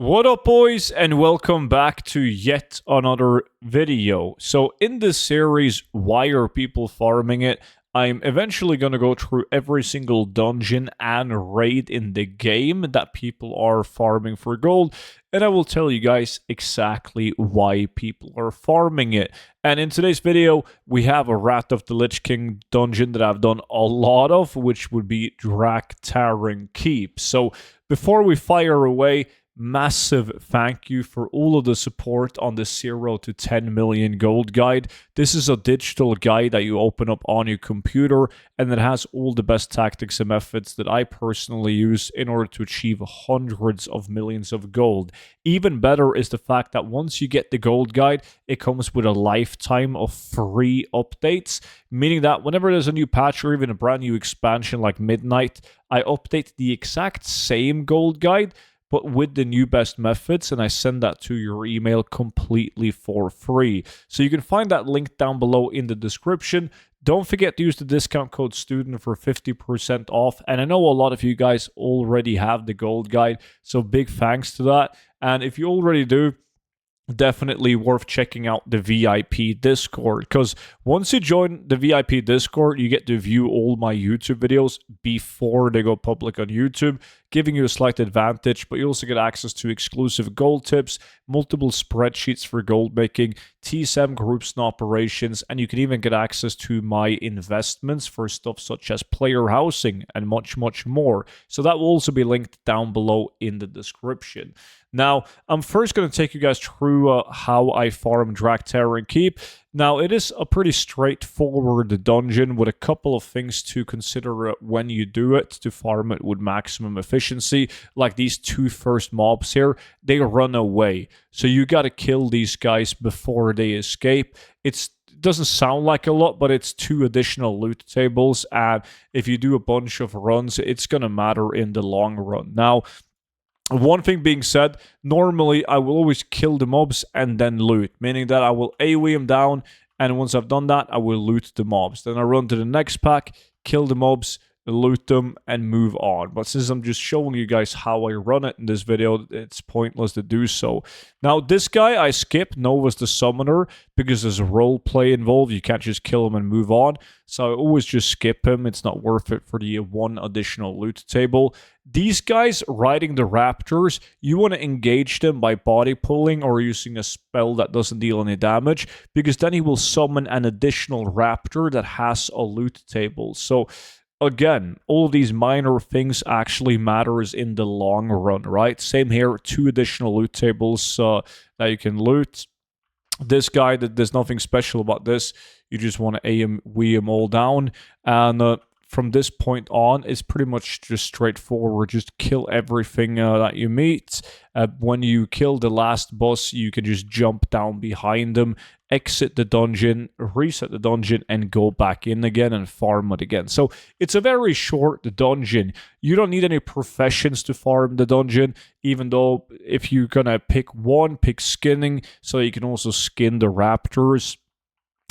What up, boys, and welcome back to yet another video. So in this series, why are people farming it? I'm eventually going to go through every single dungeon and raid in the game that people are farming for gold, and I will tell you guys exactly why people are farming it. And in today's video, we have a Wrath of the Lich King dungeon that I've done a lot of, which would be Drak'Tharon Keep. So before we fire away, massive thank you for all of the support on the 0 to 10 million gold guide. This is a digital guide that you open up on your computer, and it has all the best tactics and methods that I personally use in order to achieve hundreds of millions of gold. Even better is the fact that once you get the gold guide, it comes with a lifetime of free updates, meaning that whenever there's a new patch or even a brand new expansion like Midnight, I update the exact same gold guide but with the new best methods, and I send that to your email completely for free. So you can find that link down below in the description. Don't forget to use the discount code STUDENT for 50% off. And I know a lot of you guys already have the gold guide, so big thanks to that. And if you already do, definitely worth checking out the VIP Discord, because once you join the VIP Discord, you get to view all my YouTube videos before they go public on YouTube, giving you a slight advantage, but you also get access to exclusive gold tips, multiple spreadsheets for gold making, T7 groups and operations, and you can even get access to my investments for stuff such as player housing and much, much more. So that will also be linked down below in the description. Now, I'm first going to take you guys through how I farm Drak'Tharon Keep. Now, it is a pretty straightforward dungeon with a couple of things to consider when you do it to farm it with maximum efficiency. Like these two first mobs here, they run away. So you got to kill these guys before they escape. It doesn't sound like a lot, but it's 2 additional loot tables. And if you do a bunch of runs, it's going to matter in the long run. Now, one thing being said, normally I will always kill the mobs and then loot, meaning that I will AoE them down, and once I've done that, I will loot the mobs. Then I run to the next pack, kill the mobs, loot them, and move on. But since I'm just showing you guys how I run it in this video, it's pointless to do so. Now, this guy I skip, Nova's the summoner, because there's a role play involved. You can't just kill him and move on. So I always just skip him. It's not worth it for the 1 additional loot table. These guys riding the raptors, you want to engage them by body pulling or using a spell that doesn't deal any damage, because then he will summon an additional raptor that has a loot table. So again, all of these minor things actually matters in the long run, right? Same here, 2 additional loot tables that you can loot. This guy, there's nothing special about this. You just want to AoE him all down, and from this point on, it's pretty much just straightforward. Just kill everything that you meet. When you kill the last boss, you can just jump down behind them, exit the dungeon, reset the dungeon, and go back in again and farm it again. So it's a very short dungeon. You don't need any professions to farm the dungeon, even though if you're gonna pick one, pick skinning, so you can also skin the raptors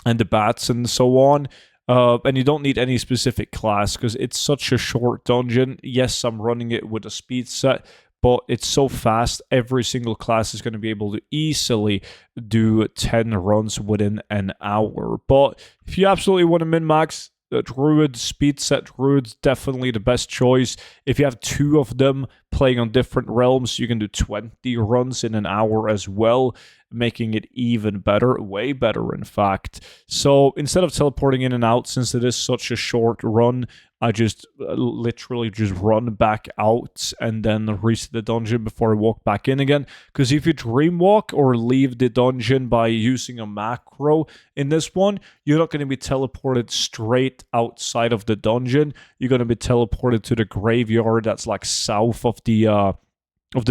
and the bats and so on. And you don't need any specific class because it's such a short dungeon. Yes, I'm running it with a speed set, but it's so fast, every single class is going to be able to easily do 10 runs within an hour. But if you absolutely want to min-max, Druid, speed set Druid's definitely the best choice. If you have 2 of them playing on different realms, you can do 20 runs in an hour as well, making it even better, way better in fact. So instead of teleporting in and out, since it is such a short run, I just literally just run back out and then reset the dungeon before I walk back in again. Because if you dream walk or leave the dungeon by using a macro in this one, you're not going to be teleported straight outside of the dungeon. You're going to be teleported to the graveyard that's like south of the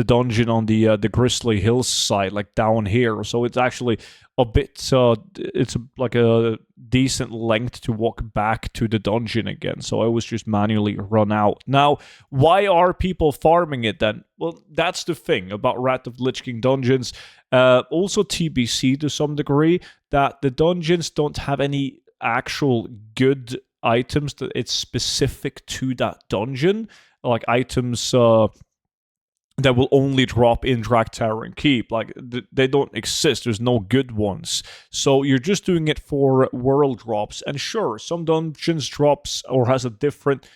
dungeon on the Grizzly Hills side, like down here. So it's actually a bit, it's like a decent length to walk back to the dungeon again. So I was just manually run out. Now, why are people farming it then? Well, that's the thing about Wrath of the Lich King dungeons. Also TBC to some degree, that the dungeons don't have any actual good items that it's specific to that dungeon. Like items that will only drop in Drak'Tharon Keep. Like, they don't exist. There's no good ones. So you're just doing it for world drops. And sure, some dungeons drops or has a different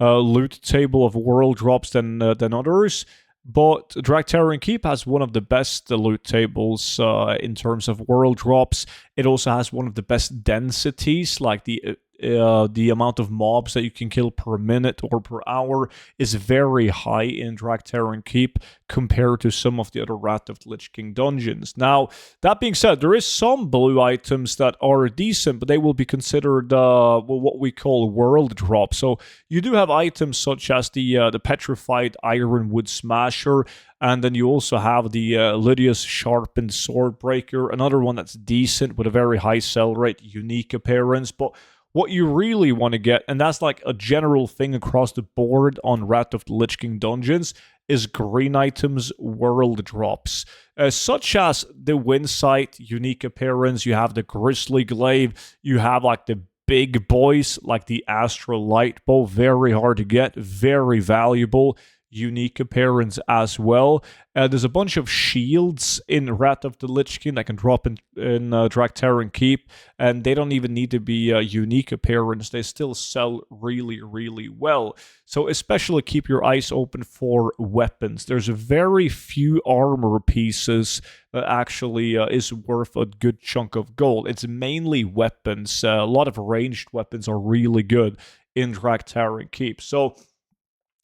loot table of world drops than others. But Drak'Tharon Keep has one of the best loot tables in terms of world drops. It also has one of the best densities, like the amount of mobs that you can kill per minute or per hour is very high in Drak'Tharon Keep compared to some of the other Wrath of the Lich King dungeons. Now, that being said, there is some blue items that are decent, but they will be considered what we call world drop. So you do have items such as the petrified ironwood smasher, and then you also have the Lydia's Sharpened Swordbreaker, another one that's decent with a very high sell rate, unique appearance. But what you really want to get, and that's like a general thing across the board on Wrath of the Lich King dungeons, is green items world drops. Such as the Windsight, unique appearance, you have the Grizzly Glaive, you have like the big boys like the Astral Light Bow, very hard to get, very valuable, unique appearance as well. There's a bunch of shields in Wrath of the Lich King that can drop in Drak'Tharon Keep, and they don't even need to be a unique appearance. They still sell really, really well. So especially keep your eyes open for weapons. There's very few armor pieces that actually is worth a good chunk of gold. It's mainly weapons. A lot of ranged weapons are really good in Drak'Tharon Keep. So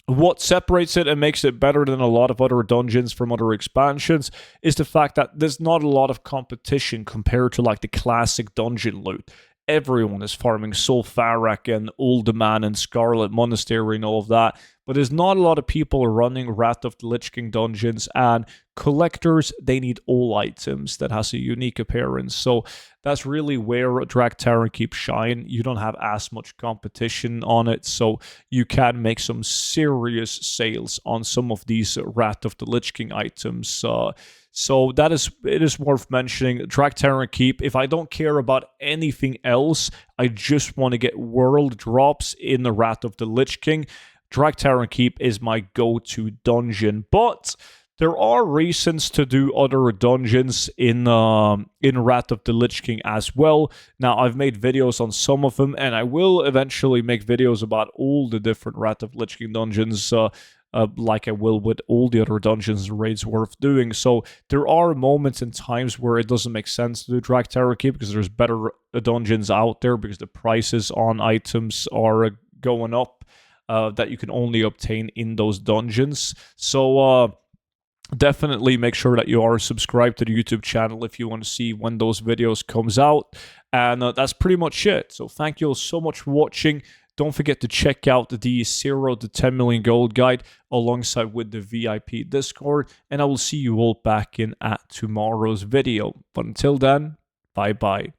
what separates it and makes it better than a lot of other dungeons from other expansions is the fact that there's not a lot of competition compared to like the classic dungeon loot. Everyone is farming Sulfarak and Uldaman and Scarlet Monastery and all of that, but there's not a lot of people running Wrath of the Lich King dungeons, and collectors, they need all items that has a unique appearance. So that's really where Drak'Tharon Keep shine. You don't have as much competition on it, so you can make some serious sales on some of these Wrath of the Lich King items. So it is worth mentioning. Drak'Tharon Keep, if I don't care about anything else, I just want to get world drops in the Wrath of the Lich King, Drak'Tharon Keep is my go-to dungeon. But there are reasons to do other dungeons in Wrath of the Lich King as well. Now, I've made videos on some of them, and I will eventually make videos about all the different Wrath of the Lich King dungeons, like I will with all the other dungeons and raids worth doing. So there are moments and times where it doesn't make sense to do Drak'Tharon Keep because there's better dungeons out there because the prices on items are going up that you can only obtain in those dungeons. So definitely make sure that you are subscribed to the YouTube channel if you want to see when those videos comes out. And that's pretty much it. So thank you all so much for watching. Don't forget to check out the 0 to 10 million gold guide alongside with the VIP Discord. And I will see you all back in at tomorrow's video. But until then, bye-bye.